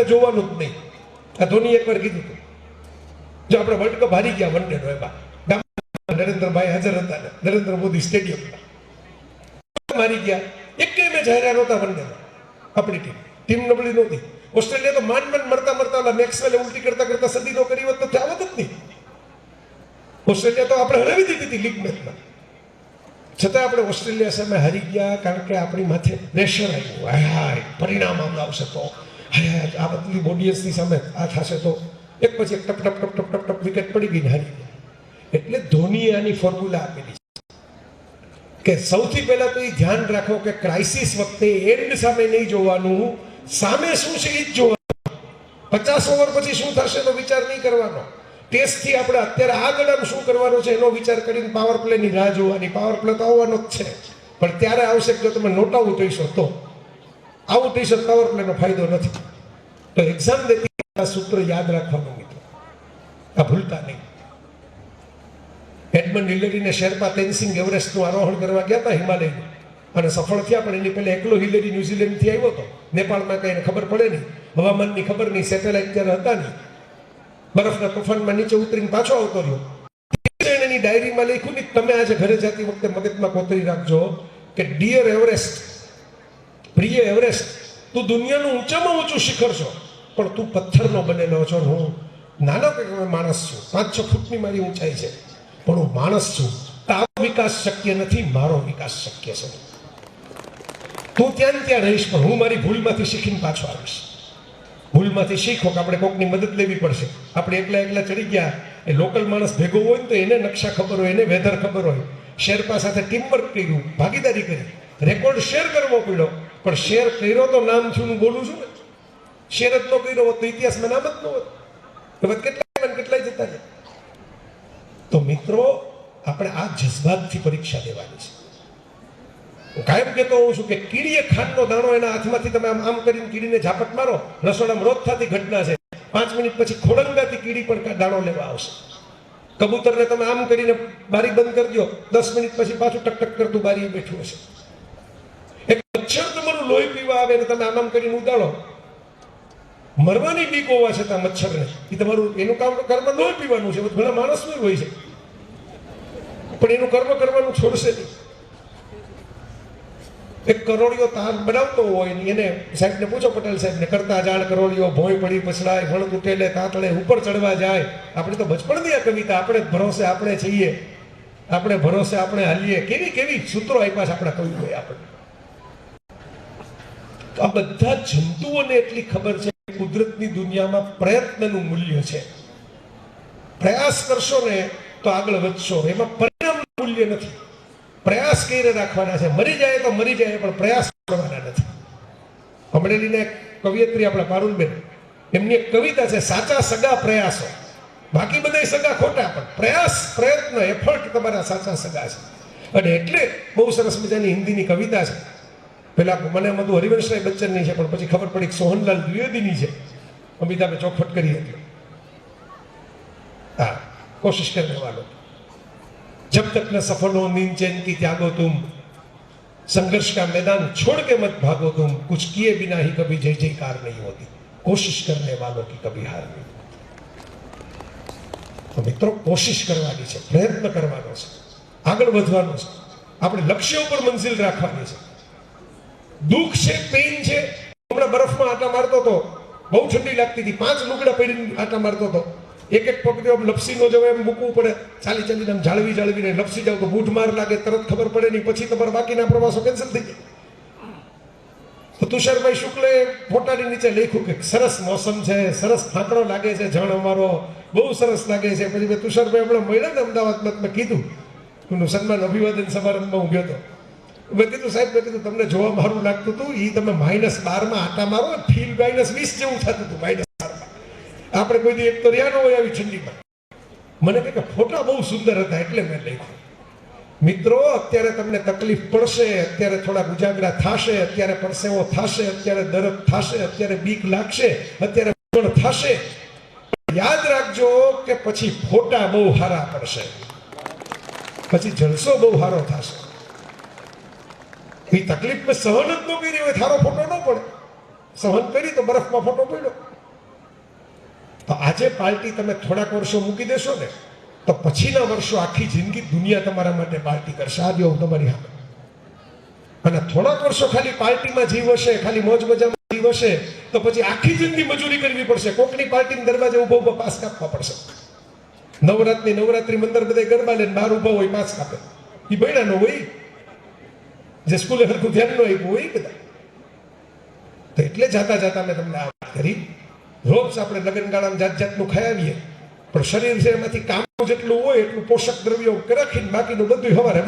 આપણે જોવાનું જ નહીં. આ ધોની એકવાર કીધું હતું, જો આપણે વર્લ્ડ કપ હારી ગયા વન ડે નો, એમાં નરેન્દ્રભાઈ હાજર હતા ને, નરેન્દ્ર મોદી સ્ટેડિયમમાં હારી ગયા, એક મેચ હાર્યા નહોતા વન ડે. આપણી ટીમ નબળી નહોતી. ઓસ્ટ્રેલિયા તો માંડ મરતા મરતા મેક્સવેલે ઉલટી કરતા કરતા સદી નો કરી હોત તો આવત જ નહીં. ઓસ્ટ્રેલિયા તો આપણે હરાવી દીધી હતી લીગ મેચમાં, છતાં આપણે ઓસ્ટ્રેલિયા સામે હારી ગયા, કારણ કે આપણી માથે પ્રેશર આવ્યું. હાય પરિણામ આમ આવશે તો, હાય આ બધી ઓડિયન્સની સામે આ થશે તો, એક પછી એક ટપ ટપ ટપ ટપ ટપ વિકેટ પડી ગઈ ને હારી ગયા. એટલે ધોનીએ આની ફોર્મ્યુલા આપેલી છે કે સૌથી પહેલા તો એ ધ્યાન રાખો કે ક્રાઇસિસ વખતે એન્ડ સામે નહીં જોવાનું, સામે શું છે એ જ જોવાનું. 50 ઓવર પછી શું થશે તો વિચાર નહીં કરવાનો. ટેસ્ટથી આપણે અત્યારે આગળ આમ શું કરવાનું છે એનો વિચાર કરીને પાવર પ્લેની રાહ જોવાની. પાવર પ્લે તો આવવાનો જ છે, પણ ત્યારે આવશે જો તમે નોટ આઉટ થઈશો તો. આઉટ થઈશો પાવર પ્લેનો ફાયદો નથી. તો એક્ઝામ દેતી આ સૂત્ર યાદ રાખવાનું મિત્રો, આ ભૂલતા નહીં. એડમંડ હિલેરીને શેરપા તેનસિંગ એવરેસ્ટનું આરોહણ કરવા ગયા હતા હિમાલયનું, અને સફળ થયા. પણ એની પહેલા એકલો હિલેરી ન્યુઝીલેન્ડથી આવ્યો હતો. નેપાળમાં કંઈ ખબર પડે નહીં, હવામાનની ખબર નહીં, સેટેલાઇટ ત્યારે હતા નહીં. બરફના તોફાનમાં નીચે ઉતરીને પાછો આવતો રહ્યો. એની ડાયરીમાં લખ્યું ને, તમે આજે ઘરે જતી વખતે મગજમાં કોતરી રાખજો કે ડિયર એવરેસ્ટ, પ્રિય એવરેસ્ટ, તું દુનિયાનું ઊંચામાં ઊંચું શિખર છો, પણ તું પથ્થરનો બનેલો છો. હું નાનો કે માણસ છું, 5-6 ફૂટની મારી ઊંચાઈ છે, પણ હું માણસ છું. તારો વિકાસ શક્ય નથી, મારો વિકાસ શક્ય છે. તું ત્યાં ત્યાં રહીશ, પણ હું મારી ભૂલમાંથી શીખીને પાછો આવીશ. ભૂલમાંથી શીખો કે આપણે કોઈકની મદદ લેવી પડશે. આપણે એકલા ચડી ગયા, એ લોકલ માણસ ભેગો હોય ને તો એને નકશા ખબર હોય, એને વેધર ખબર હોય. શેરપા સાથે ટીમવર્ક કર્યું, ભાગીદારી કરી, રેકોર્ડ શેર કરવો પડ્યો. પણ શેર કર્યો તો નામ થયું, હું બોલું છું ને. શેર જ ન કર્યો હોત તો ઇતિહાસમાં નામ જ ન હોત. હવે કેટલાય જતા છે. તો મિત્રો, આપણે આ જજ્બાતથી પરીક્ષા દેવાની છે. હું કાયમ કહેતો હોઉં છું કે કીડીએ ખાંડનો દાણો એના હાથમાંથી તમે આમ કરીને કીડીને ઝાપટ મારો, રસોડામાં રોજ થતી ઘટના છે. 5 મિનિટ પછી ખોડંગાથી કીડી પણ દાણો લેવા આવશે. કબૂતરને તમે આમ કરીને બારી બંધ કરી દો, 10 મિનિટ પછી પાછું ટક કરતું બારી બેઠું હશે. એક મચ્છર તમારું લોહી પીવા આવે ને તમે આમ કરીને ઉદાડો, મરવાની બીક હોવા છતાં મચ્છરને, એ તમારું એનું કામ કર્મ લોહી પીવાનું છે. ઘણા માણસનું હોય છે, પણ એનું કર્મ કરવાનું છોડશે નહીં. એક કરોડિયો તાર બનાવતો હોય ને એને સાહેબને પૂછો, પટેલ સાહેબને, કરતા જાણ કરોડિયો ભોંય પડી પછડાય, વણ તૂટેલે તાતળે ઉપર ચડવા જાય. આપણે તો બચપણની આ કવિતા, આપણે ભરોસે આપણે છીએ, આપણે ભરોસે આપણે હાલીએ. કેવી કેવી સૂત્રો આપ્યા છે આપણા કવિઓએ આપણને. આ બધા જંતુઓને એટલી ખબર છે કે કુદરતની દુનિયામાં પ્રયત્નનું મૂલ્ય છે. પ્રયાસ કરશો ને તો આગળ વધશો, એમાં પરિણામનું મૂલ્ય નથી. પ્રયાસ કરીને રાખવાના છે. મરી જાય તો મરી જાય, પણ પ્રયાસ કરવાના નથી. અમરેલીના એક કવિયત્રી આપણા પારુલબેન, એમની એક કવિતા છે, સાચા સગા પ્રયાસો. બાકી બધા સગા ખોટા, પણ પ્રયાસ, પ્રયત્ન, એફર્ટ તમારા સાચા સગા છે. અને એટલે બહુ સરસ મજાની હિન્દીની કવિતા છે. પેલા મને બધું હરિવંશરાય બચ્ચનની છે, પણ પછી ખબર પડી કે સોહનલાલ દ્વિવેદીની છે. અમિતાભે ચોખવટ કરી હતી. હા, કોશિશ કરને વાલો, जब तक न सफल हो नींद चैन की त्यागो तुम, संघर्ष का मैदान छोड़ के मत भागो तुम, कुछ किए बिना ही कभी जय जयकार नहीं होती, कोशिश करने वालों की कभी हार नहीं होती. तो મિત્રો, કોશિશ કરવાની છે, પ્રયત્ન કરવાનો છે, આગળ વધવાનું છે. આપણે લક્ષ્ય ઉપર મંજિલ રાખવાની છે. દુઃખ છે, પેઇન છે. હમણાં બરફમાં આટા મારતો હતો, બહુ ઠંડી લાગતી હતી, 5 લુગડા પહેરીને આટા મારતો હતો. એક પગથી આમ લપસી ન જવાય, એમ મૂકવું પડે. ચાલીને આમ જાળવીને લપસી જાવ તો બૂટ માર લાગે, તરત ખબર પડે નહીં. પછી તમારા બાકીના પ્રવાસો કેન્સલ થઈ જાય. તો તુષારભાઈ શુક્લે ફોટાની નીચે લખ્યું કે સરસ મોસમ છે, સરસ ફાંકડો લાગે છે, જણ અમારો બહુ સરસ લાગે છે. પછી મેં તુષારભાઈ હમણાં મળ્યા ને અમદાવાદમાં, મેં કીધું, એનું સન્માન અભિવાદન સમારંભમાં હું ગયો હતો. મેં કીધું, સાહેબ, મેં કીધું તમને જોવા મારું લાગતું હતું, એ તમે -12માં આટા મારો, ફીલ -20 જેવું થતું હતું. આપણે કોઈ દી એક તો રહ્યા ન હોય આવી ઠંડીમાં. મને કે ફોટા બહુ સુંદર હતા એટલે મેં લખ્યું. મિત્રો, અત્યારે તમને તકલીફ પડશે, અત્યારે થોડા ઉજાગરા થશે, અત્યારે પરસેવો થશે, અત્યારે દર્દ થશે, અત્યારે બીક લાગશે, અત્યારે થશે. યાદ રાખજો કે પછી ફોટા બહુ સારા પડશે, પછી જલસો બહુ સારો થશે. એ તકલીફ સહન જ ન કરી હોય, સારો ફોટો ન પડે. સહન કરી તો બરફમાં ફોટો પડ્યો. તો આજે પાર્ટી તમે થોડાક વર્ષો મૂકી દેશો ને તો પછીના વર્ષો આખી જિંદગી દુનિયા તમારા માટે પાર્ટી કરશે. આ જો તમારી સામે. અને થોડાક વર્ષો ખાલી પાર્ટીમાં જીવ હશે, ખાલી મોજ મજામાં જીવ હશે, તો પછી આખી જિંદગી મજૂરી કરવી પડશે. કોકની પાર્ટીના દરવાજે ઉભો ઉભો પાસ કાપવા પડશે. નવરાત્રી મંદર બધા ગરબા લઈને બહાર ઉભા હોય, પાસ કાપે. એ બૈડા નો હોય, જે સ્કૂલે હરખું ધ્યાન ન આપ્યું હોય બધા. તો એટલે જાતા મેં તમને આ વાત કરી. રોજ આપણે લગ્નગાળામાં જાત જાતનું ખાઈ આવીએ, પણ શરીર છે એમાંથી કામ જેટલું હોય એટલું પોષક દ્રવ્યો રાખીને બાકીનું બધું હવારે